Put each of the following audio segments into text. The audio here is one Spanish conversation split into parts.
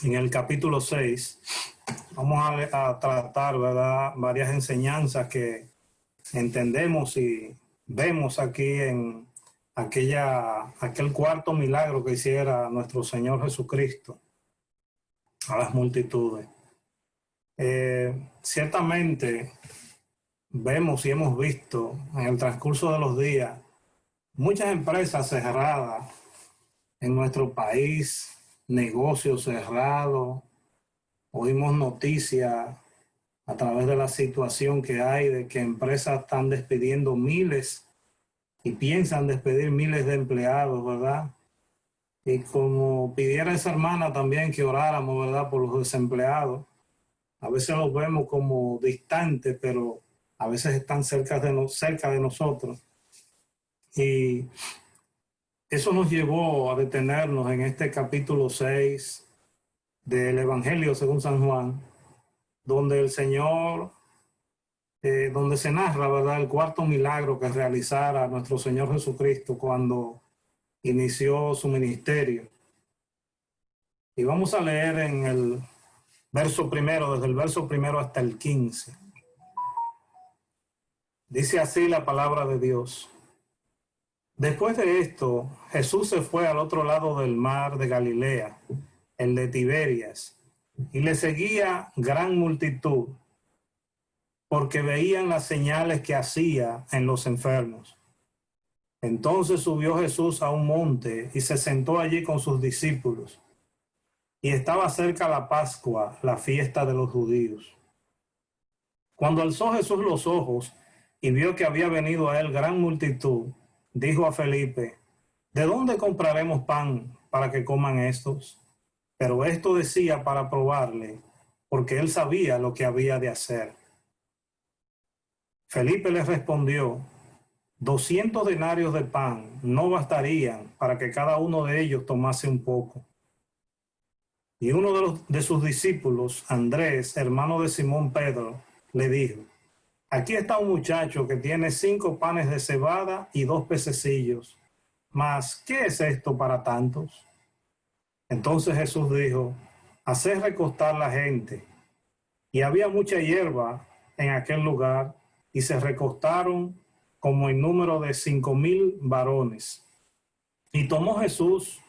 en el capítulo 6. Vamos a tratar, ¿verdad?, varias enseñanzas que entendemos y vemos aquí en aquel cuarto milagro que hiciera nuestro Señor Jesucristo a las multitudes. Ciertamente vemos y hemos visto en el transcurso de los días muchas empresas cerradas en nuestro país, negocios cerrados. Oímos noticias a través de la situación que hay de que empresas están despidiendo miles y piensan despedir miles de empleados, ¿verdad? Y como pidiera esa hermana también que oráramos, ¿verdad?, por los desempleados. A veces los vemos como distantes, pero a veces están cerca de nosotros. Y eso nos llevó a detenernos en este capítulo 6 del Evangelio según San Juan, donde el Señor, donde se narra, ¿verdad?, el cuarto milagro que realizara nuestro Señor Jesucristo cuando inició su ministerio. Y vamos a leer en el verso primero, desde el verso primero hasta el 15. Dice así la palabra de Dios. Después de esto, Jesús se fue al otro lado del mar de Galilea, el de Tiberias, y le seguía gran multitud, porque veían las señales que hacía en los enfermos. Entonces subió Jesús a un monte y se sentó allí con sus discípulos. Y estaba cerca la Pascua, la fiesta de los judíos. Cuando alzó Jesús los ojos y vio que había venido a él gran multitud, dijo a Felipe: ¿de dónde compraremos pan para que coman estos? Pero esto decía para probarle, porque él sabía lo que había de hacer. Felipe le respondió: 200 denarios de pan no bastarían para que cada uno de ellos tomase un poco. Y uno de sus discípulos, Andrés, hermano de Simón Pedro, le dijo: aquí está un muchacho que tiene 5 panes de cebada y 2 pececillos. Mas, ¿qué es esto para tantos? Entonces Jesús dijo: haced recostar la gente. Y había mucha hierba en aquel lugar, y se recostaron como en número de 5,000 varones. Y tomó Jesús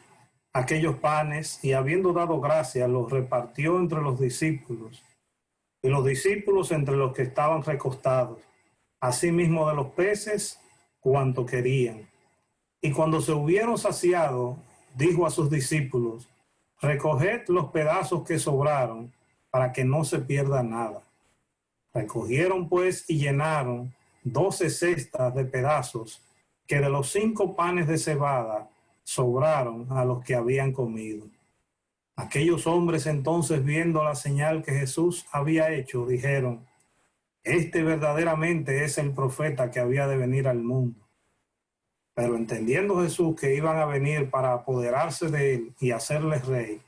aquellos panes, y habiendo dado gracias, los repartió entre los discípulos, y los discípulos entre los que estaban recostados, asimismo de los peces, cuanto querían. Y cuando se hubieron saciado, dijo a sus discípulos: recoged los pedazos que sobraron, para que no se pierda nada. Recogieron pues y llenaron 12 cestas de pedazos, que de los 5 panes de cebada sobraron a los que habían comido. Aquellos hombres entonces, viendo la señal que Jesús había hecho, dijeron: este verdaderamente es el profeta que había de venir al mundo. Pero entendiendo Jesús que iban a venir para apoderarse de él y hacerles rey,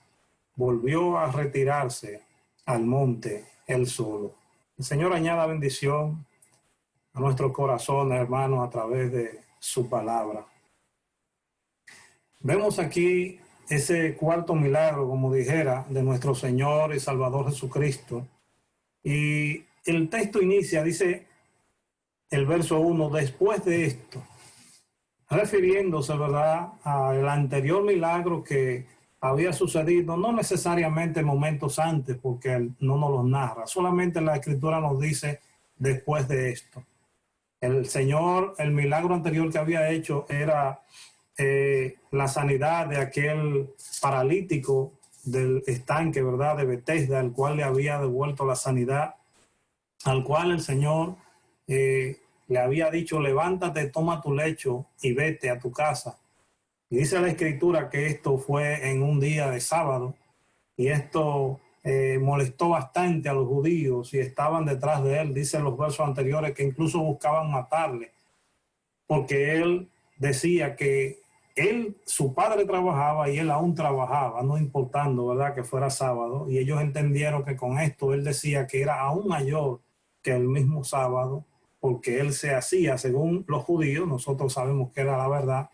volvió a retirarse al monte él solo. El Señor añada bendición a nuestro corazón, hermanos, a través de su palabra. Vemos aquí ese cuarto milagro, como dijera, de nuestro Señor y Salvador Jesucristo. Y el texto inicia, dice el verso 1, después de esto, refiriéndose, ¿verdad?, al anterior milagro que había sucedido, no necesariamente momentos antes, porque él no nos los narra, solamente la Escritura nos dice después de esto. El Señor, el milagro anterior que había hecho era la sanidad de aquel paralítico del estanque, ¿verdad?, de Betesda, al cual le había devuelto la sanidad, al cual el Señor le había dicho: levántate, toma tu lecho y vete a tu casa. Y dice la Escritura que esto fue en un día de sábado, y esto molestó bastante a los judíos y estaban detrás de él. Dicen los versos anteriores que incluso buscaban matarle, porque él decía que su padre trabajaba y él aún trabajaba, no importando, ¿verdad?, que fuera sábado, y ellos entendieron que con esto él decía que era aún mayor que el mismo sábado, porque él se hacía, según los judíos, nosotros sabemos que era la verdad,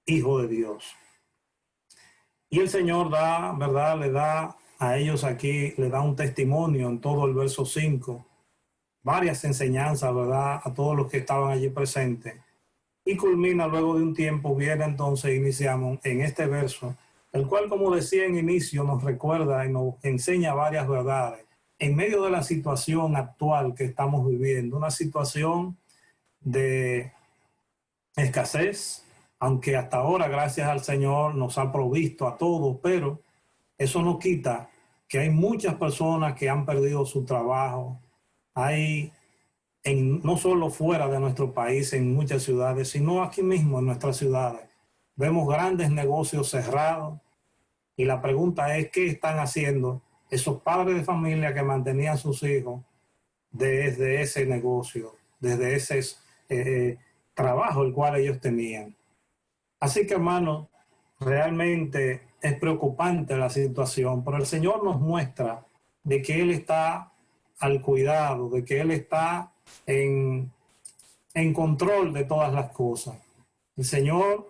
hijo de Dios. Y el Señor da, ¿verdad?, le da a ellos aquí le da un testimonio en todo el verso 5, varias enseñanzas, ¿verdad?, a todos los que estaban allí presentes. Y culmina luego de un tiempo, viene entonces, iniciamos en este verso, el cual, como decía en inicio, nos recuerda y nos enseña varias verdades. En medio de la situación actual que estamos viviendo, una situación de escasez, aunque hasta ahora, gracias al Señor, nos ha provisto a todos, pero eso no quita que hay muchas personas que han perdido su trabajo. Hay no solo fuera de nuestro país, en muchas ciudades, sino aquí mismo en nuestras ciudades. Vemos grandes negocios cerrados y la pregunta es, ¿qué están haciendo esos padres de familia que mantenían a sus hijos desde ese negocio, desde ese trabajo el cual ellos tenían? Así que, hermano, realmente es preocupante la situación, pero el Señor nos muestra de que Él está al cuidado, de que Él está en control de todas las cosas. El Señor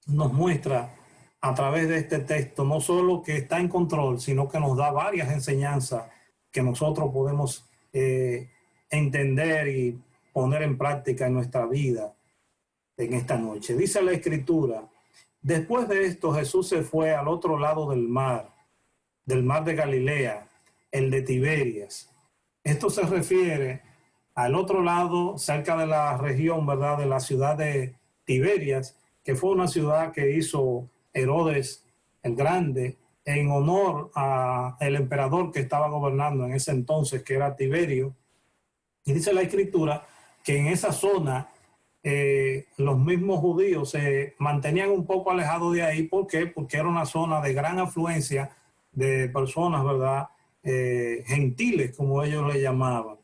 nos muestra a través de este texto no solo que está en control, sino que nos da varias enseñanzas que nosotros podemos entender y poner en práctica en nuestra vida en esta noche. Dice la Escritura: después de esto Jesús se fue al otro lado del mar de Galilea, el de Tiberias. Esto se refiere al otro lado, cerca de la región, ¿verdad?, de la ciudad de Tiberias, que fue una ciudad que hizo Herodes el Grande en honor al emperador que estaba gobernando en ese entonces, que era Tiberio. Y dice la Escritura que en esa zona los mismos judíos se mantenían un poco alejados de ahí. ¿Por qué? Porque era una zona de gran afluencia de personas, ¿verdad?, gentiles, como ellos le llamaban.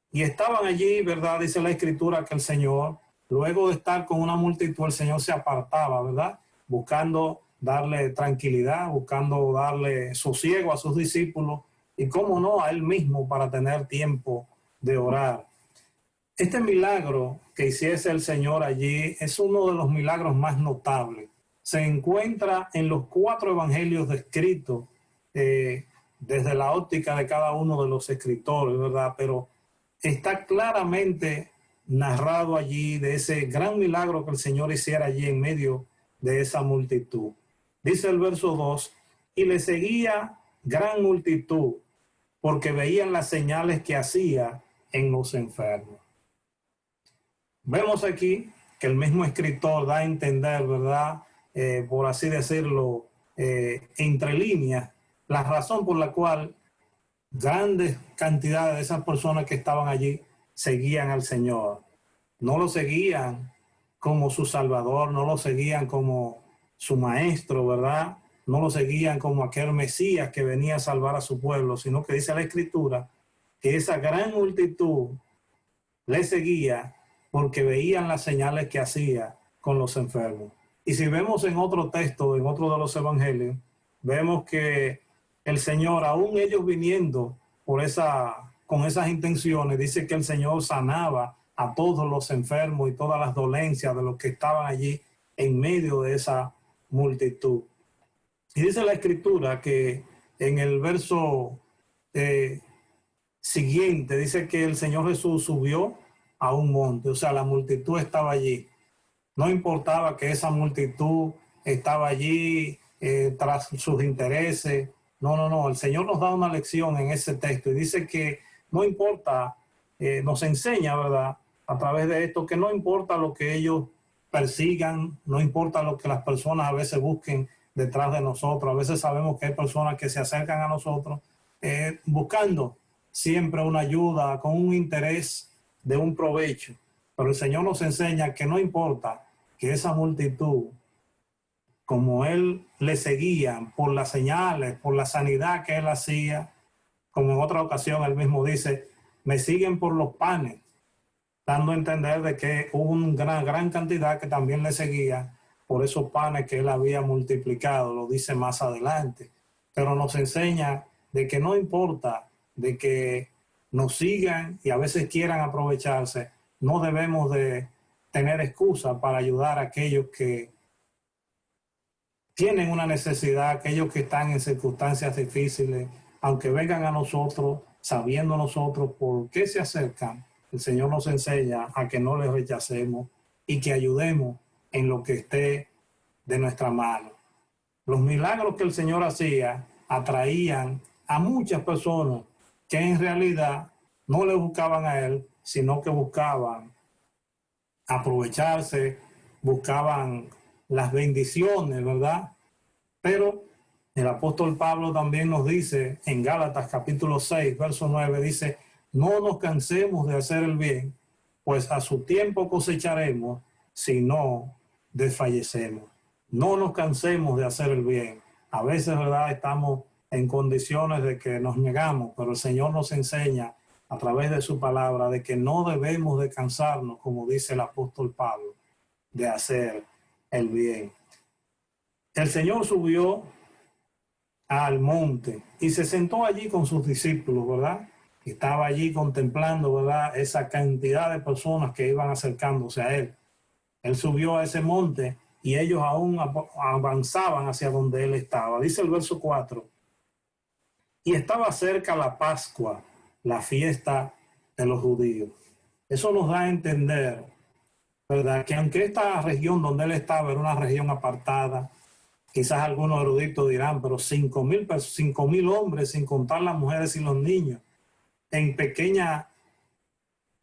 Y estaban allí, ¿verdad? Dice la Escritura que el Señor, luego de estar con una multitud, el Señor se apartaba, ¿verdad?, buscando darle tranquilidad, buscando darle sosiego a sus discípulos y, cómo no, a Él mismo, para tener tiempo de orar. Este milagro que hiciese el Señor allí es uno de los milagros más notables. Se encuentra en los 4 evangelios descritos desde la óptica de cada uno de los escritores, ¿verdad? Pero está claramente narrado allí de ese gran milagro que el Señor hiciera allí en medio de esa multitud. Dice el verso 2, y le seguía gran multitud, porque veían las señales que hacía en los enfermos. Vemos aquí que el mismo escritor da a entender, ¿verdad?, por así decirlo, entre líneas, la razón por la cual grandes cantidades de esas personas que estaban allí seguían al Señor. No lo seguían como su Salvador, no lo seguían como su Maestro, ¿verdad? No lo seguían como aquel Mesías que venía a salvar a su pueblo, sino que dice la Escritura que esa gran multitud le seguía porque veían las señales que hacía con los enfermos. Y si vemos en otro texto, en otro de los evangelios, vemos que el Señor, aún ellos viniendo con esas intenciones, dice que el Señor sanaba a todos los enfermos y todas las dolencias de los que estaban allí en medio de esa multitud. Y dice la Escritura que en el verso siguiente, dice que el Señor Jesús subió a un monte, o sea, la multitud estaba allí. No importaba que esa multitud estaba allí tras sus intereses. No, el Señor nos da una lección en ese texto y dice que no importa, nos enseña, ¿verdad?, a través de esto, que no importa lo que ellos persigan, no importa lo que las personas a veces busquen detrás de nosotros. A veces sabemos que hay personas que se acercan a nosotros buscando siempre una ayuda, con un interés de un provecho. Pero el Señor nos enseña que no importa que esa multitud, como Él le seguía por las señales, por la sanidad que Él hacía, como en otra ocasión Él mismo dice, me siguen por los panes, dando a entender de que hubo una gran cantidad que también le seguía por esos panes que Él había multiplicado, lo dice más adelante. Pero nos enseña de que no importa de que nos sigan y a veces quieran aprovecharse, no debemos de tener excusa para ayudar a aquellos que tienen una necesidad, aquellos que están en circunstancias difíciles, aunque vengan a nosotros, sabiendo nosotros por qué se acercan, el Señor nos enseña a que no les rechacemos y que ayudemos en lo que esté de nuestra mano. Los milagros que el Señor hacía atraían a muchas personas que en realidad no le buscaban a Él, sino que buscaban aprovecharse, buscaban las bendiciones, ¿verdad? Pero el apóstol Pablo también nos dice en Gálatas capítulo 6, verso 9, dice, no nos cansemos de hacer el bien, pues a su tiempo cosecharemos si no desfallecemos. No nos cansemos de hacer el bien. A veces, ¿verdad?, estamos en condiciones de que nos negamos, pero el Señor nos enseña a través de su palabra de que no debemos de cansarnos, como dice el apóstol Pablo, de hacer el bien. El Señor subió al monte y se sentó allí con sus discípulos, ¿verdad? Estaba allí contemplando, ¿verdad?, esa cantidad de personas que iban acercándose a Él. Él subió a ese monte y ellos aún avanzaban hacia donde Él estaba. Dice el verso 4, y estaba cerca la Pascua, la fiesta de los judíos. Eso nos da a entender, ¿verdad?, que aunque esta región donde Él estaba era una región apartada, quizás algunos eruditos dirán, pero 5,000 hombres, sin contar las mujeres y los niños, en pequeña,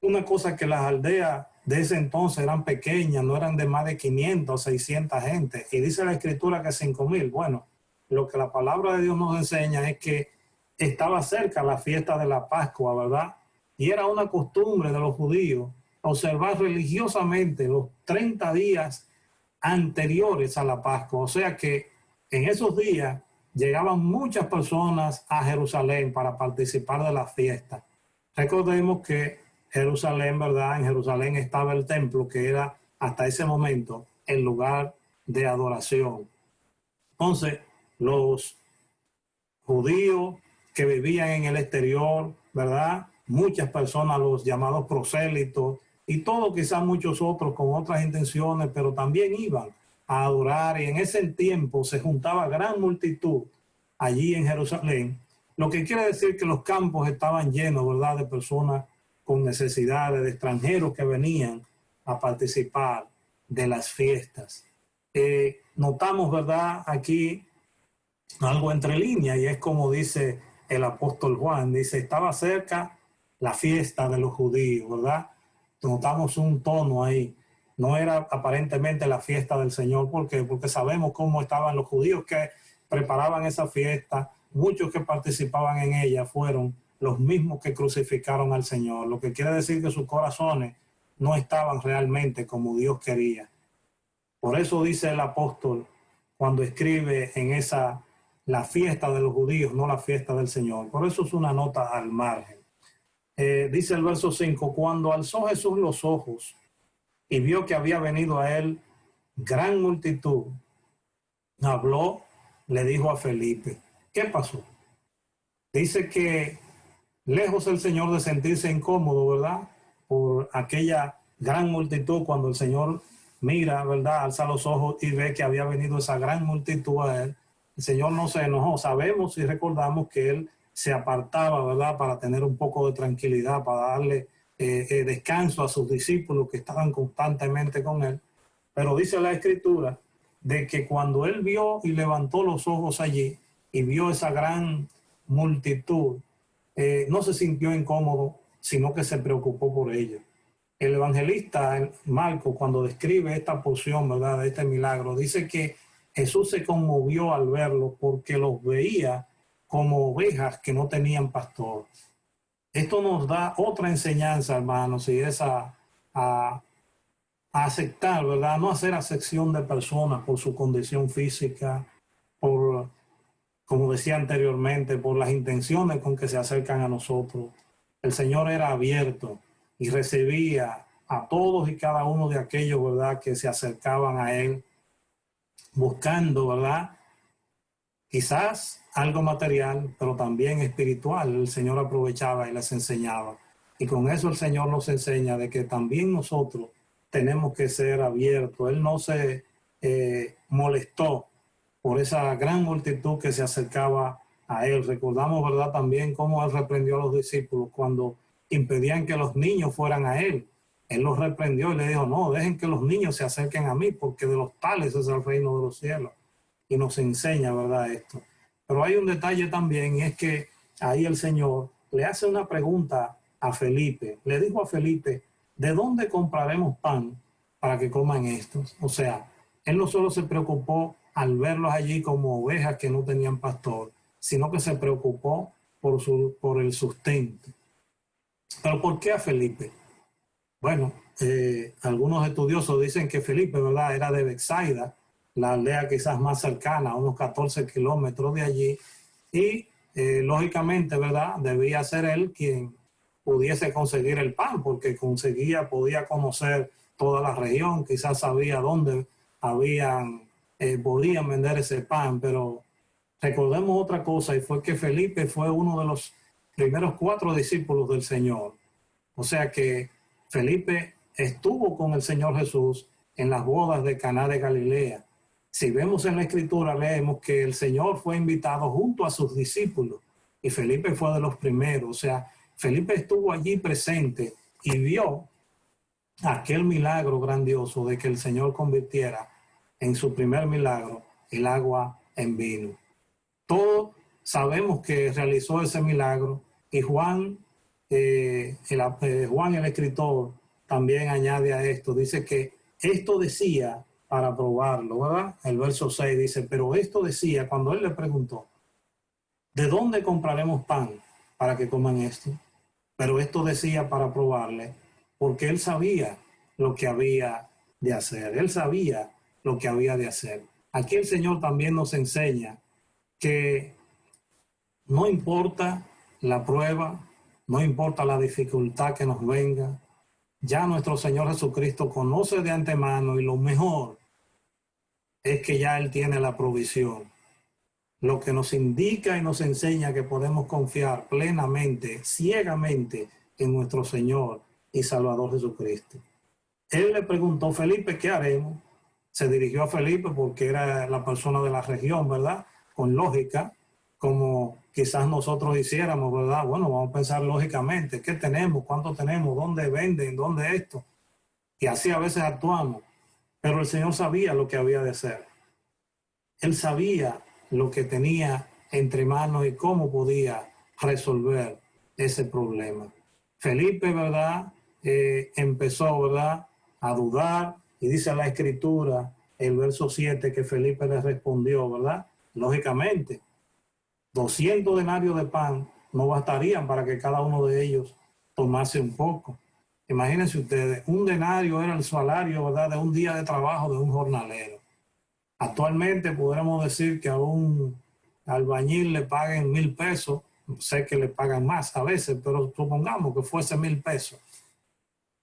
una cosa que las aldeas de ese entonces eran pequeñas, no eran de más de 500 o 600 gente, y dice la escritura que 5,000. Bueno, lo que la palabra de Dios nos enseña es que estaba cerca la fiesta de la Pascua, ¿verdad? Y era una costumbre de los judíos observar religiosamente los 30 días anteriores a la Pascua. O sea que en esos días llegaban muchas personas a Jerusalén para participar de la fiesta. Recordemos que Jerusalén, ¿verdad? En Jerusalén estaba el templo, que era hasta ese momento el lugar de adoración. Entonces, los judíos que vivían en el exterior, ¿verdad?, muchas personas, los llamados prosélitos, y todos, quizás muchos otros con otras intenciones, pero también iban a adorar, y en ese tiempo se juntaba gran multitud allí en Jerusalén, lo que quiere decir que los campos estaban llenos, ¿verdad?, de personas con necesidades, de extranjeros que venían a participar de las fiestas. Notamos, ¿verdad?, aquí algo entre líneas, y es como dice el apóstol Juan, dice, estaba cerca la fiesta de los judíos, ¿verdad? Notamos un tono ahí. No era aparentemente la fiesta del Señor. ¿Por qué? Porque sabemos cómo estaban los judíos que preparaban esa fiesta. Muchos que participaban en ella fueron los mismos que crucificaron al Señor. Lo que quiere decir que sus corazones no estaban realmente como Dios quería. Por eso dice el apóstol cuando escribe en esa, la fiesta de los judíos, no la fiesta del Señor. Por eso es una nota al margen. Dice el verso 5, cuando alzó Jesús los ojos y vio que había venido a él gran multitud, habló, le dijo a Felipe, ¿qué pasó? Dice que lejos el Señor de sentirse incómodo, ¿verdad?, por aquella gran multitud, cuando el Señor mira, ¿verdad?, alza los ojos y ve que había venido esa gran multitud a él, el Señor no se enojó. Sabemos y recordamos que él se apartaba, ¿verdad?, para tener un poco de tranquilidad, para darle descanso a sus discípulos que estaban constantemente con él. Pero dice la Escritura de que cuando él vio y levantó los ojos allí y vio esa gran multitud, no se sintió incómodo, sino que se preocupó por ella. El evangelista Marcos, cuando describe esta porción, ¿verdad?, de este milagro, dice que Jesús se conmovió al verlo porque los veía como ovejas que no tenían pastor. Esto nos da otra enseñanza, hermanos, y es a aceptar, ¿verdad?, no hacer acepción de personas por su condición física, por, como decía anteriormente, por las intenciones con que se acercan a nosotros. El Señor era abierto y recibía a todos y cada uno de aquellos, ¿verdad?, que se acercaban a Él buscando, ¿verdad?, quizás algo material, pero también espiritual. El Señor aprovechaba y les enseñaba. Y con eso el Señor nos enseña de que también nosotros tenemos que ser abiertos. Él no se molestó por esa gran multitud que se acercaba a él. Recordamos, ¿verdad?, también cómo él reprendió a los discípulos cuando impedían que los niños fueran a él. Él los reprendió y le dijo, no, dejen que los niños se acerquen a mí, porque de los tales es el reino de los cielos. Y nos enseña, ¿verdad?, esto. Pero hay un detalle también, y es que ahí el Señor le hace una pregunta a Felipe. Le dijo a Felipe, ¿de dónde compraremos pan para que coman estos? O sea, él no solo se preocupó al verlos allí como ovejas que no tenían pastor, sino que se preocupó por el sustento. ¿Pero por qué a Felipe? Bueno, algunos estudiosos dicen que Felipe, ¿verdad?, era de Betsaida, la aldea quizás más cercana, a unos 14 kilómetros de allí, y lógicamente, ¿verdad?, debía ser él quien pudiese conseguir el pan, porque podía conocer toda la región, quizás sabía dónde podían vender ese pan, pero recordemos otra cosa, y fue que Felipe fue uno de los primeros 4 discípulos del Señor. O sea que Felipe estuvo con el Señor Jesús en las bodas de Caná de Galilea. Si vemos en la Escritura, leemos que el Señor fue invitado junto a sus discípulos y Felipe fue de los primeros. O sea, Felipe estuvo allí presente y vio aquel milagro grandioso de que el Señor convirtiera en su primer milagro el agua en vino. Todos sabemos que realizó ese milagro y Juan el escritor también añade a esto, dice que esto decía para probarlo, ¿verdad? El verso 6 dice, pero esto decía cuando él le preguntó, ¿de dónde compraremos pan para que coman esto? Pero esto decía para probarle, porque él sabía lo que había de hacer, él sabía lo que había de hacer. Aquí el Señor también nos enseña que no importa la prueba, no importa la dificultad que nos venga, ya nuestro Señor Jesucristo conoce de antemano y lo mejor es que ya Él tiene la provisión. Lo que nos indica y nos enseña que podemos confiar plenamente, ciegamente en nuestro Señor y Salvador Jesucristo. Él le preguntó, Felipe, ¿qué haremos? Se dirigió a Felipe porque era la persona de la región, ¿verdad? Con lógica, como quizás nosotros hiciéramos, ¿verdad? Bueno, vamos a pensar lógicamente, ¿qué tenemos? ¿Cuánto tenemos? ¿Dónde venden? ¿Dónde esto? Y así a veces actuamos. Pero el Señor sabía lo que había de hacer. Él sabía lo que tenía entre manos y cómo podía resolver ese problema. Felipe, ¿verdad? Empezó, ¿verdad?, a dudar, y dice la Escritura, el verso 7, que Felipe le respondió, ¿verdad? Lógicamente, 200 denarios de pan no bastarían para que cada uno de ellos tomase un poco. Imagínense ustedes, un denario era el salario, ¿verdad?, de un día de trabajo de un jornalero. Actualmente podremos decir que a un albañil le paguen 1,000 pesos, sé que le pagan más a veces, pero supongamos que fuese 1,000 pesos.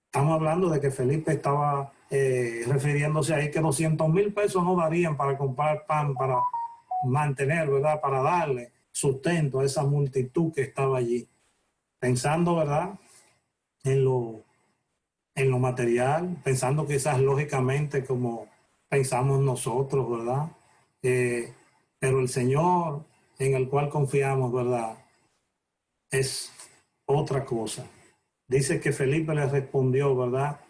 Estamos hablando de que Felipe estaba refiriéndose ahí que 200,000 pesos no darían para comprar pan, para mantener, ¿verdad?, para darle sustento a esa multitud que estaba allí. Pensando, ¿verdad?, en lo material, pensando quizás lógicamente como pensamos nosotros, ¿verdad? Pero el Señor en el cual confiamos, ¿verdad?, es otra cosa. Dice que Felipe le respondió, ¿verdad?,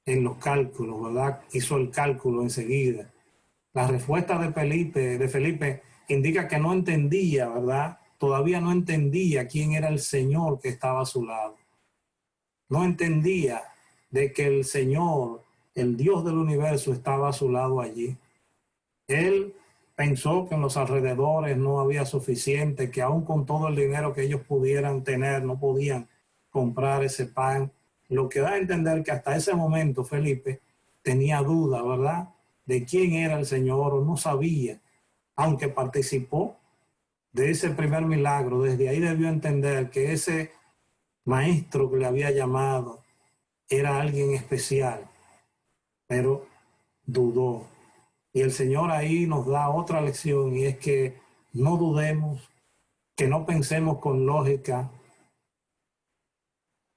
en los cálculos, ¿verdad? Hizo el cálculo enseguida. La respuesta de Felipe indica que no entendía, ¿verdad? Todavía no entendía quién era el Señor que estaba a su lado. No entendía de que el Señor, el Dios del universo, estaba a su lado allí. Él pensó que en los alrededores no había suficiente, que aún con todo el dinero que ellos pudieran tener, no podían comprar ese pan. Lo que da a entender que hasta ese momento Felipe tenía duda, ¿verdad?, de quién era el Señor, o no sabía, aunque participó de ese primer milagro. Desde ahí debió entender que ese maestro que le había llamado era alguien especial, pero dudó. Y el Señor ahí nos da otra lección, y es que no dudemos, que no pensemos con lógica,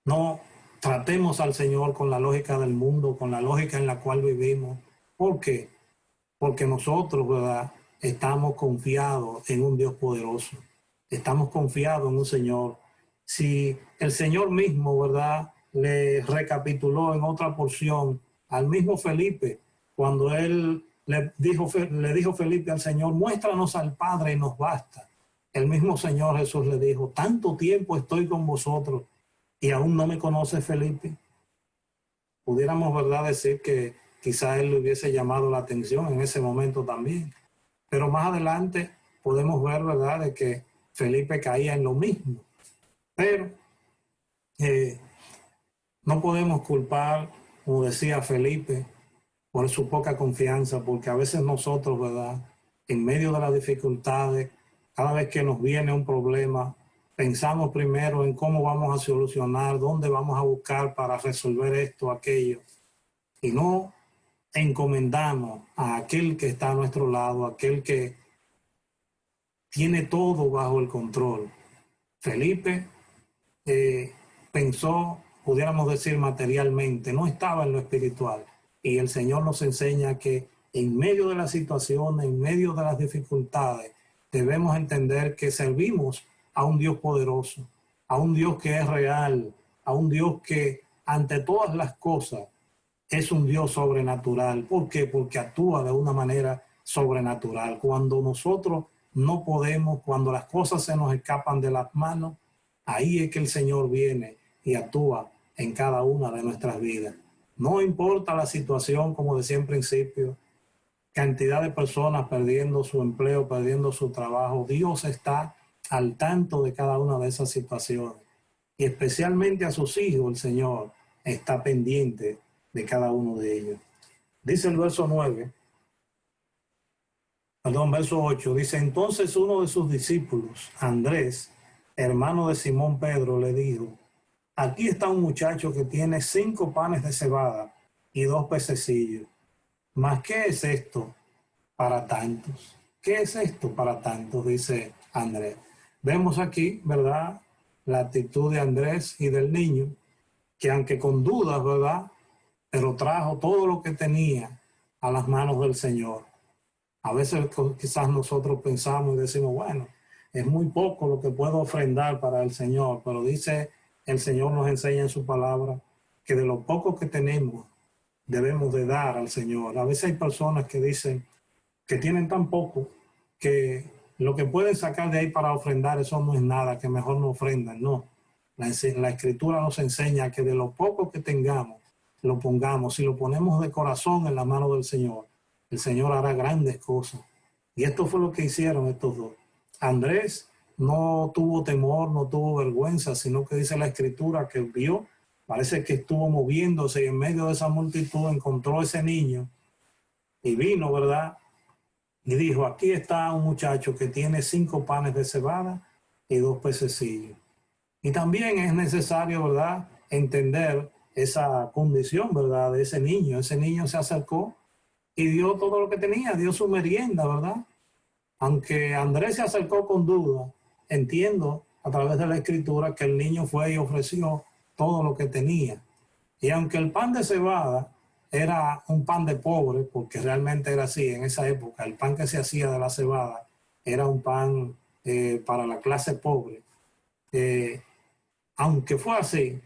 no tratemos al Señor con la lógica del mundo, con la lógica en la cual vivimos. ¿Por qué? Porque nosotros, ¿verdad?, estamos confiados en un Dios poderoso. Estamos confiados en un Señor. Si el Señor mismo, ¿verdad?, le recapituló en otra porción al mismo Felipe, cuando él le dijo Felipe al Señor, muéstranos al Padre y nos basta. El mismo Señor Jesús le dijo, tanto tiempo estoy con vosotros y aún no me conoce Felipe. Pudiéramos, ¿verdad?, decir que quizá él le hubiese llamado la atención en ese momento también. Pero más adelante podemos ver, ¿verdad?, de que Felipe caía en lo mismo. Pero no podemos culpar, como decía Felipe, por su poca confianza, porque a veces nosotros, ¿verdad?, en medio de las dificultades, cada vez que nos viene un problema, pensamos primero en cómo vamos a solucionar, dónde vamos a buscar para resolver esto, aquello, y no encomendamos a aquel que está a nuestro lado, aquel que tiene todo bajo el control. Felipe pensó, pudiéramos decir materialmente, no estaba en lo espiritual. Y el Señor nos enseña que en medio de las situaciones, en medio de las dificultades, debemos entender que servimos a un Dios poderoso, a un Dios que es real, a un Dios que ante todas las cosas es un Dios sobrenatural. ¿Por qué? Porque actúa de una manera sobrenatural. Cuando nosotros no podemos, cuando las cosas se nos escapan de las manos, ahí es que el Señor viene y actúa en cada una de nuestras vidas. No importa la situación, como decía en principio, cantidad de personas perdiendo su empleo, perdiendo su trabajo, Dios está al tanto de cada una de esas situaciones. Y especialmente a sus hijos, el Señor está pendiente de cada uno de ellos. Dice el verso 8, dice, entonces uno de sus discípulos, Andrés, hermano de Simón Pedro, le dijo, aquí está un muchacho que tiene 5 panes de cebada y 2 pececillos. ¿Mas qué es esto para tantos? ¿Qué es esto para tantos? Dice Andrés. Vemos aquí, ¿verdad?, la actitud de Andrés y del niño, que aunque con dudas, ¿verdad?, pero trajo todo lo que tenía a las manos del Señor. A veces quizás nosotros pensamos y decimos, bueno, es muy poco lo que puedo ofrendar para el Señor, pero dice el Señor, nos enseña en su palabra que de lo poco que tenemos debemos de dar al Señor. A veces hay personas que dicen que tienen tan poco que lo que pueden sacar de ahí para ofrendar, eso no es nada, que mejor no ofrendan. No, la Escritura nos enseña que de lo poco que tengamos, lo pongamos. Si lo ponemos de corazón en la mano del Señor, el Señor hará grandes cosas. Y esto fue lo que hicieron estos dos. Andrés no tuvo temor, no tuvo vergüenza, sino que dice la Escritura que vio, parece que estuvo moviéndose y en medio de esa multitud encontró ese niño y vino, ¿verdad?, y dijo, aquí está un muchacho que tiene 5 panes de cebada y 2 pececillos. Y también es necesario, ¿verdad?, entender esa condición, ¿verdad?, de ese niño. Ese niño se acercó y dio todo lo que tenía, dio su merienda, ¿verdad? Aunque Andrés se acercó con duda, entiendo a través de la Escritura que el niño fue y ofreció todo lo que tenía. Y aunque el pan de cebada era un pan de pobre, porque realmente era así en esa época, el pan que se hacía de la cebada era un pan para la clase pobre. Aunque fue así,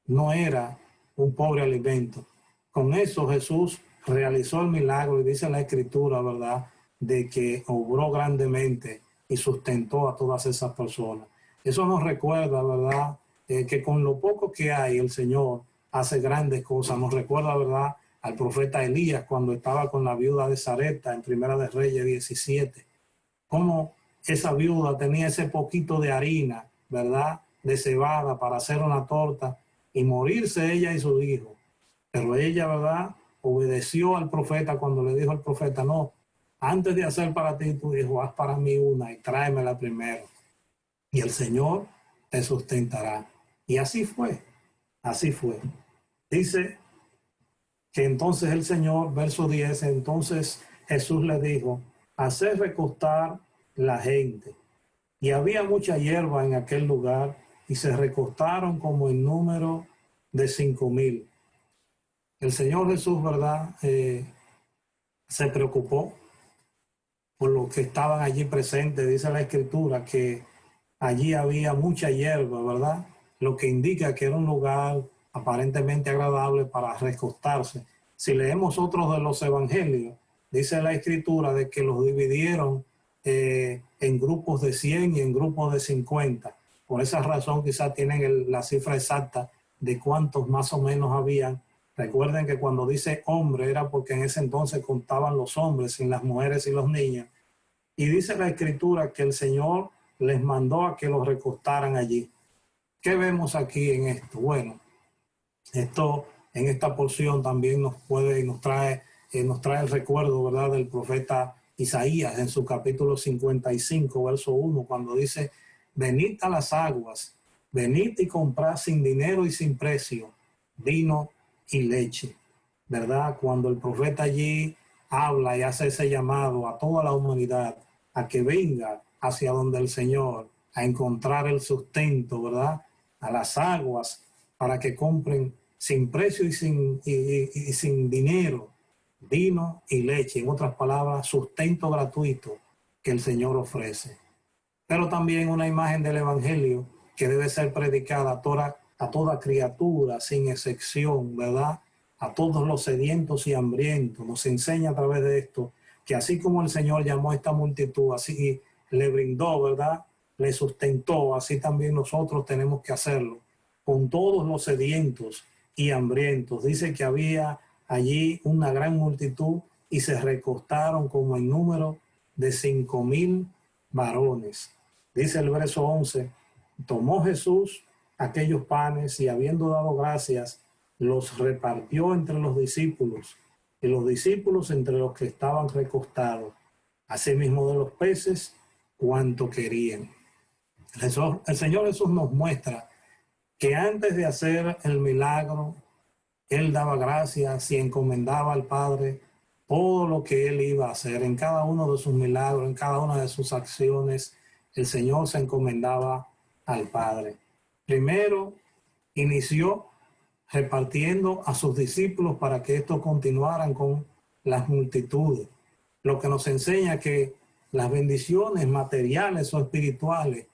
no era un pobre alimento. Con eso Jesús realizó el milagro y dice la Escritura, ¿verdad?, de que obró grandemente y sustentó a todas esas personas. Eso nos recuerda, ¿verdad?, que con lo poco que hay el Señor hace grandes cosas. Nos recuerda, ¿verdad?, al profeta Elías cuando estaba con la viuda de Sarepta en Primera de Reyes 17. Cómo esa viuda tenía ese poquito de harina, ¿verdad?, de cebada para hacer una torta y morirse ella y su hijo. Pero ella, ¿verdad?, obedeció al profeta cuando le dijo al profeta, no, antes de hacer para ti tu hijo, haz para mí una y tráemela primero. Y el Señor te sustentará. Y así fue, así fue. Dice que entonces el Señor, verso 10, entonces Jesús le dijo, haced recostar la gente. Y había mucha hierba en aquel lugar y se recostaron como en número de 5,000. El Señor Jesús, ¿verdad?, se preocupó por los que estaban allí presentes. Dice la Escritura que allí había mucha hierba, ¿verdad? Lo que indica que era un lugar aparentemente agradable para recostarse. Si leemos otros de los evangelios, dice la Escritura de que los dividieron en grupos de 100 y en grupos de 50. Por esa razón quizás tienen la cifra exacta de cuántos más o menos habían. Recuerden que cuando dice hombre era porque en ese entonces contaban los hombres sin las mujeres y los niños. Y dice la Escritura que el Señor les mandó a que los recostaran allí. ¿Qué vemos aquí en esto? Bueno, esto en esta porción también nos trae el recuerdo, ¿verdad?, del profeta Isaías en su capítulo 55, verso 1, cuando dice: venid a las aguas, venid y comprad sin dinero y sin precio vino y leche, ¿verdad? Cuando el profeta allí habla y hace ese llamado a toda la humanidad a que venga hacia donde el Señor, a encontrar el sustento, ¿verdad?, a las aguas, para que compren sin precio y sin dinero vino y leche. En otras palabras, sustento gratuito que el Señor ofrece. Pero también una imagen del Evangelio que debe ser predicada a toda criatura, sin excepción, ¿verdad? A todos los sedientos y hambrientos. Nos enseña a través de esto que así como el Señor llamó a esta multitud, así le brindó, ¿verdad?, le sustentó, así también nosotros tenemos que hacerlo con todos los sedientos y hambrientos. Dice que había allí una gran multitud y se recostaron como en número de 5,000 varones. Dice el verso 11: tomó Jesús aquellos panes y habiendo dado gracias, los repartió entre los discípulos y los discípulos entre los que estaban recostados, asimismo de los peces cuanto querían. El Señor Jesús nos muestra que antes de hacer el milagro, Él daba gracias y encomendaba al Padre todo lo que Él iba a hacer. En cada uno de sus milagros, en cada una de sus acciones, el Señor se encomendaba al Padre. Primero, inició repartiendo a sus discípulos para que estos continuaran con las multitudes. Lo que nos enseña que las bendiciones materiales o espirituales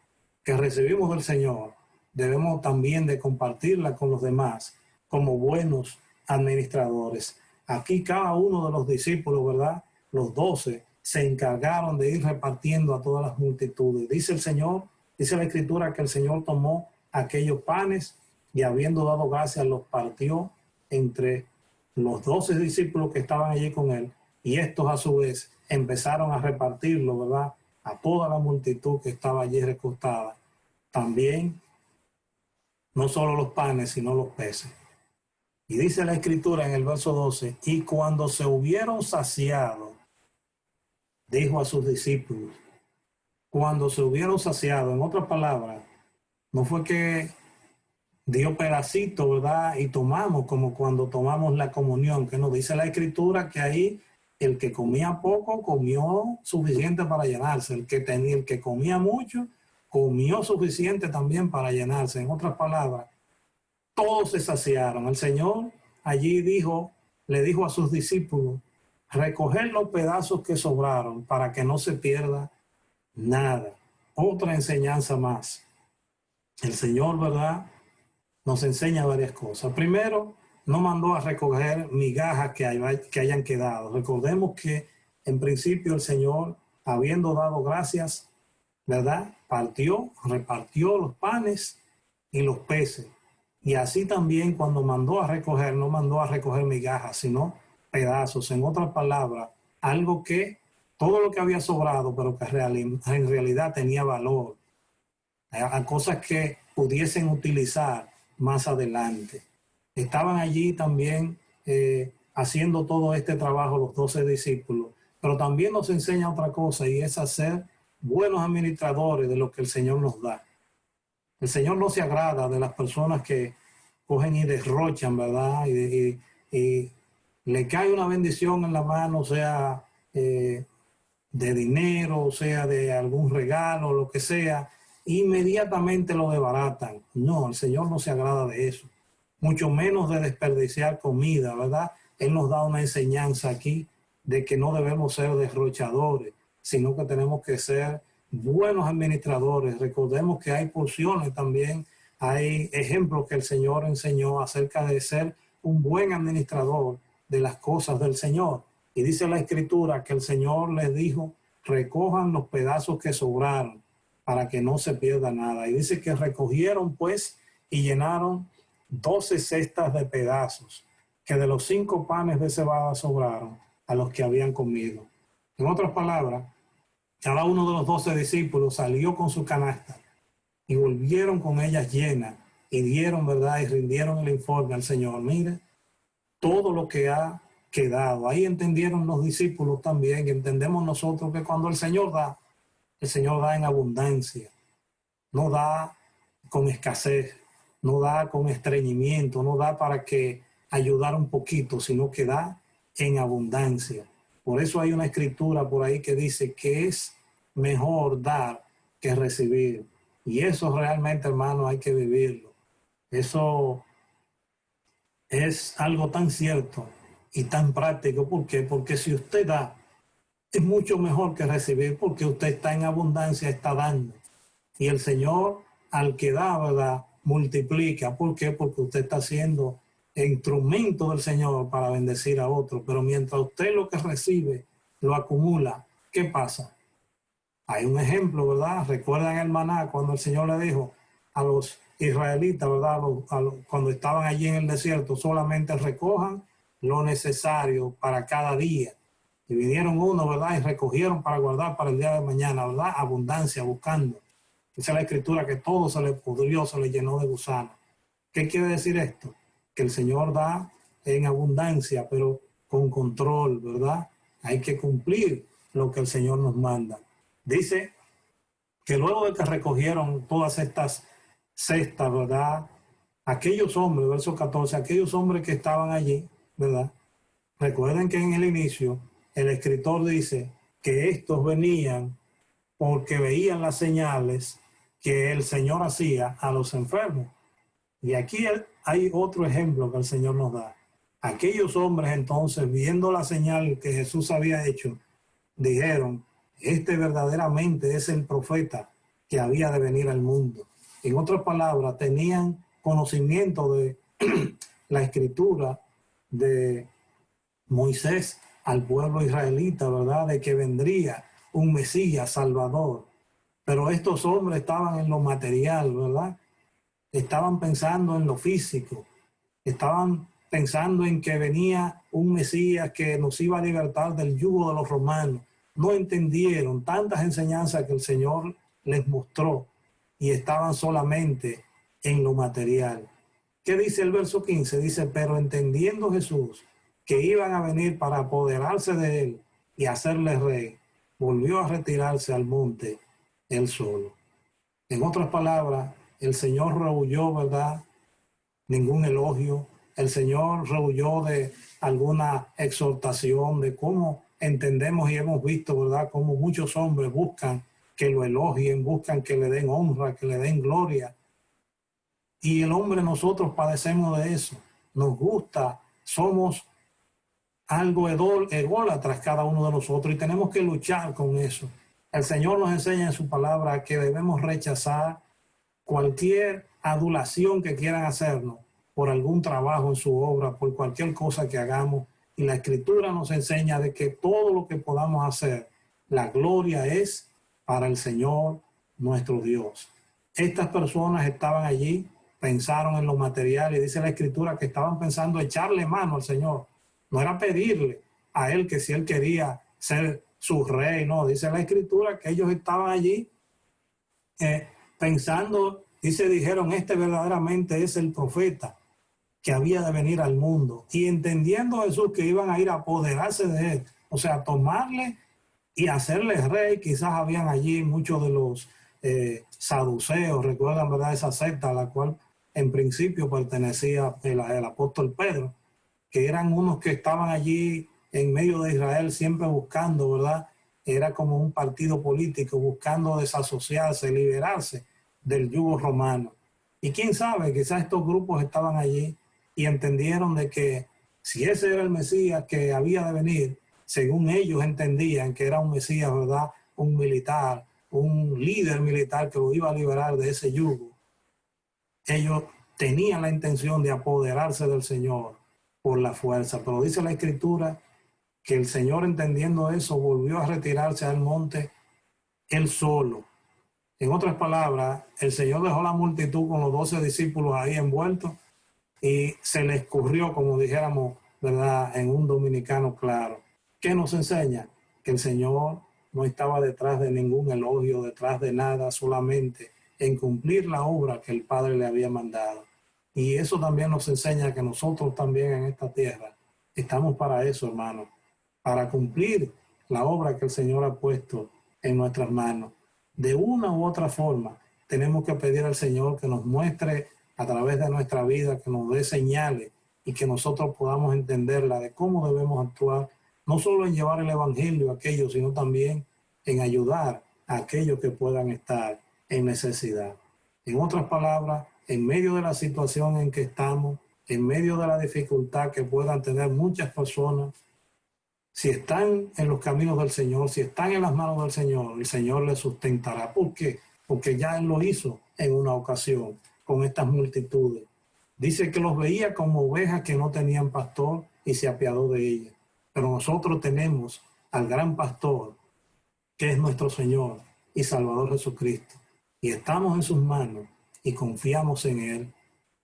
que recibimos del Señor, debemos también de compartirla con los demás como buenos administradores. Aquí cada uno de los discípulos, ¿verdad?, los 12, se encargaron de ir repartiendo a todas las multitudes. Dice el Señor, dice la Escritura que el Señor tomó aquellos panes y habiendo dado gracias los partió entre los 12 discípulos que estaban allí con Él, y estos a su vez empezaron a repartirlo, ¿verdad?, a toda la multitud que estaba allí recostada. También, no solo los panes, sino los peces. Y dice la Escritura en el verso 12: y cuando se hubieron saciado, dijo a sus discípulos, cuando se hubieron saciado, en otras palabras, no fue que dio pedacito, ¿verdad?, y tomamos como cuando tomamos la comunión, que nos dice la Escritura que ahí el que comía poco comió suficiente para llenarse, el que comía mucho comió suficiente también para llenarse. En otras palabras, todos se saciaron. El Señor allí le dijo a sus discípulos: recoger los pedazos que sobraron para que no se pierda nada. Otra enseñanza más. El Señor, ¿verdad?, nos enseña varias cosas. Primero, no mandó a recoger migajas que hayan quedado. Recordemos que en principio el Señor, habiendo dado gracias, ¿verdad?, repartió los panes y los peces. Y así también cuando mandó a recoger, no mandó a recoger migajas, sino pedazos. En otras palabras, todo lo que había sobrado, pero que en realidad tenía valor, a cosas que pudiesen utilizar más adelante. Estaban allí también haciendo todo este trabajo los 12 discípulos, pero también nos enseña otra cosa, y es hacer buenos administradores de lo que el Señor nos da. El Señor no se agrada de las personas que cogen y derrochan, ¿verdad? Y le cae una bendición en la mano, sea de dinero, sea de algún regalo, lo que sea, inmediatamente lo desbaratan. No, el Señor no se agrada de eso, mucho menos de desperdiciar comida, ¿verdad? Él nos da una enseñanza aquí de que no debemos ser derrochadores, sino que tenemos que ser buenos administradores. Recordemos que hay porciones también, hay ejemplos que el Señor enseñó acerca de ser un buen administrador de las cosas del Señor. Y dice la Escritura que el Señor les dijo, recojan los pedazos que sobraron para que no se pierda nada. Y dice que recogieron pues y llenaron 12 cestas de pedazos, que de los 5 panes de cebada sobraron a los que habían comido. En otras palabras, cada uno de los 12 discípulos salió con su canasta y volvieron con ellas llenas y dieron, ¿verdad? Y rindieron el informe al Señor. Mire, todo lo que ha quedado. Ahí entendieron los discípulos también, y entendemos nosotros que cuando el Señor da en abundancia, no da con escasez, no da con estreñimiento, no da para que ayudar un poquito, sino que da en abundancia. Por eso hay una escritura por ahí que dice que es mejor dar que recibir. Y eso realmente, hermano, hay que vivirlo. Eso es algo tan cierto y tan práctico. ¿Por qué? Porque si usted da, es mucho mejor que recibir, porque usted está en abundancia, está dando. Y el Señor, al que da, ¿verdad?, multiplica. ¿Por qué? Porque usted está siendo instrumento del Señor para bendecir a otros. Pero mientras usted lo que recibe lo acumula, ¿qué pasa? Hay un ejemplo, ¿verdad? Recuerdan el maná cuando el Señor le dijo a los israelitas, ¿verdad? Cuando estaban allí en el desierto, solamente recojan lo necesario para cada día. Y vinieron uno, ¿verdad? Y recogieron para guardar para el día de mañana, ¿verdad? Abundancia, buscando. Dice la Escritura que todo se le pudrió, se le llenó de gusanos. ¿Qué quiere decir esto? Que el Señor da en abundancia, pero con control, ¿verdad? Hay que cumplir lo que el Señor nos manda. Dice que luego de que recogieron todas estas cestas, ¿verdad? Aquellos hombres, verso 14, aquellos hombres que estaban allí, ¿verdad? Recuerden que en el inicio el escritor dice que estos venían porque veían las señales que el Señor hacía a los enfermos. Y aquí hay otro ejemplo que el Señor nos da. Aquellos hombres entonces, viendo la señal que Jesús había hecho, dijeron, este verdaderamente es el profeta que había de venir al mundo. En otras palabras, tenían conocimiento de la escritura de Moisés al pueblo israelita, ¿verdad? De que vendría un Mesías Salvador. Pero estos hombres estaban en lo material, ¿verdad? Estaban pensando en lo físico. Estaban pensando en que venía un Mesías que nos iba a libertar del yugo de los romanos. No entendieron tantas enseñanzas que el Señor les mostró y estaban solamente en lo material. ¿Qué dice el verso 15? Dice, pero entendiendo Jesús que iban a venir para apoderarse de él y hacerle rey, volvió a retirarse al monte él solo. En otras palabras, el Señor rehuyó, ¿verdad?, ningún elogio. El Señor rehuyó de alguna exhortación, de cómo entendemos y hemos visto, ¿verdad?, cómo muchos hombres buscan que lo elogien, buscan que le den honra, que le den gloria. Y el hombre, nosotros padecemos de eso. Nos gusta, somos algo ególatras cada uno de nosotros y tenemos que luchar con eso. El Señor nos enseña en su palabra que debemos rechazar cualquier adulación que quieran hacernos por algún trabajo en su obra, por cualquier cosa que hagamos. Y la Escritura nos enseña de que todo lo que podamos hacer, la gloria es para el Señor nuestro Dios. Estas personas estaban allí, pensaron en lo material y dice la Escritura que estaban pensando echarle mano al Señor. No era pedirle a él que si él quería ser su rey, no. Dice la Escritura que ellos estaban allí pensando, dijeron, este verdaderamente es el profeta que había de venir al mundo. Y entendiendo Jesús que iban a ir a apoderarse de él, o sea, tomarle y hacerle rey. Quizás habían allí muchos de los saduceos, recuerdan, ¿verdad?, esa secta a la cual en principio pertenecía el apóstol Pedro, que eran unos que estaban allí en medio de Israel siempre buscando, ¿verdad? Era como un partido político buscando desasociarse, liberarse del yugo romano. Y quién sabe, quizás estos grupos estaban allí y entendieron de que si ese era el Mesías que había de venir, según ellos entendían que era un Mesías, ¿verdad? Un militar, un líder militar que lo iba a liberar de ese yugo. Ellos tenían la intención de apoderarse del Señor por la fuerza, pero dice la Escritura que el Señor, entendiendo eso, volvió a retirarse al monte él solo. En otras palabras, el Señor dejó la multitud con los 12 discípulos ahí envueltos y se le escurrió, como dijéramos, ¿verdad?, en un dominicano claro. ¿Qué nos enseña? Que el Señor no estaba detrás de ningún elogio, detrás de nada, solamente en cumplir la obra que el Padre le había mandado. Y eso también nos enseña que nosotros también en esta tierra estamos para eso, hermano, para cumplir la obra que el Señor ha puesto en nuestras manos. De una u otra forma, tenemos que pedir al Señor que nos muestre a través de nuestra vida, que nos dé señales y que nosotros podamos entenderla de cómo debemos actuar, no solo en llevar el evangelio a aquellos, sino también en ayudar a aquellos que puedan estar en necesidad. En otras palabras, en medio de la situación en que estamos, en medio de la dificultad que puedan tener muchas personas, si están en los caminos del Señor, si están en las manos del Señor, el Señor les sustentará. ¿Por qué? Porque ya Él lo hizo en una ocasión con estas multitudes. Dice que los veía como ovejas que no tenían pastor y se apiadó de ellas. Pero nosotros tenemos al gran pastor, que es nuestro Señor y Salvador Jesucristo. Y estamos en sus manos y confiamos en Él.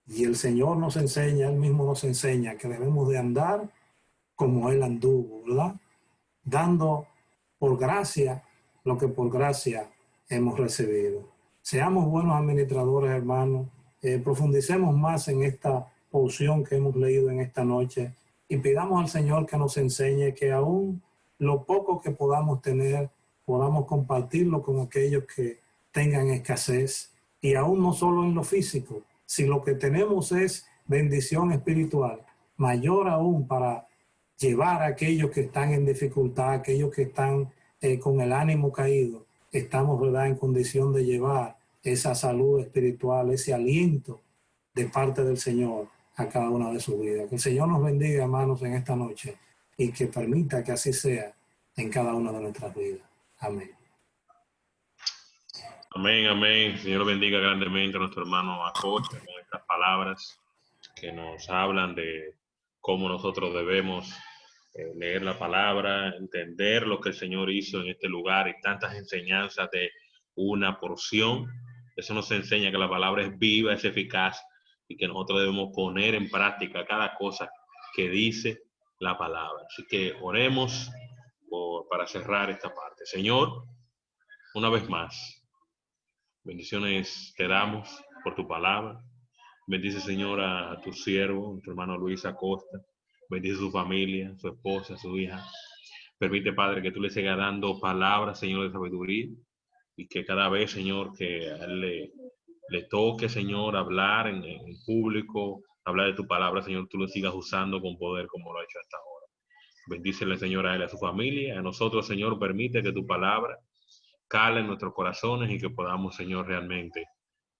Y el Señor nos enseña, Él mismo nos enseña que debemos de andar como Él anduvo, ¿verdad? Dando por gracia lo que por gracia hemos recibido. Seamos buenos administradores, hermanos. Profundicemos más en esta porción que hemos leído en esta noche y pidamos al Señor que nos enseñe que aún lo poco que podamos tener, podamos compartirlo con aquellos que tengan escasez, y aún no solo en lo físico, si lo que tenemos es bendición espiritual, mayor aún para llevar a aquellos que están en dificultad, aquellos que están con el ánimo caído. Estamos, ¿verdad?, en condición de llevar esa salud espiritual, ese aliento de parte del Señor a cada una de sus vidas. Que el Señor nos bendiga, hermanos, en esta noche y que permita que así sea en cada una de nuestras vidas. Amén. Amén, amén. Señor bendiga grandemente a nuestro hermano Acosta con estas palabras que nos hablan de cómo nosotros debemos leer la palabra, entender lo que el Señor hizo en este lugar y tantas enseñanzas de una porción. Eso nos enseña que la palabra es viva, es eficaz y que nosotros debemos poner en práctica cada cosa que dice la palabra. Así que oremos para cerrar esta parte. Señor, una vez más, bendiciones te damos por tu palabra. Bendice, Señor, a tu siervo, nuestro hermano Luis Acosta. Bendice su familia, su esposa, su hija. Permite, Padre, que tú le sigas dando palabras, Señor, de sabiduría. Y que cada vez, Señor, que a él le toque, Señor, hablar en público, hablar de tu palabra, Señor, tú lo sigas usando con poder como lo ha hecho hasta ahora. Bendícele, Señor, a él, a su familia. A nosotros, Señor, permite que tu palabra cale en nuestros corazones y que podamos, Señor, realmente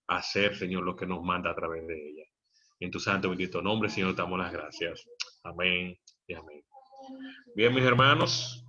hacer, Señor, lo que nos manda a través de ella. En tu santo bendito nombre, Señor, te damos las gracias. Amén y amén. Bien, mis hermanos,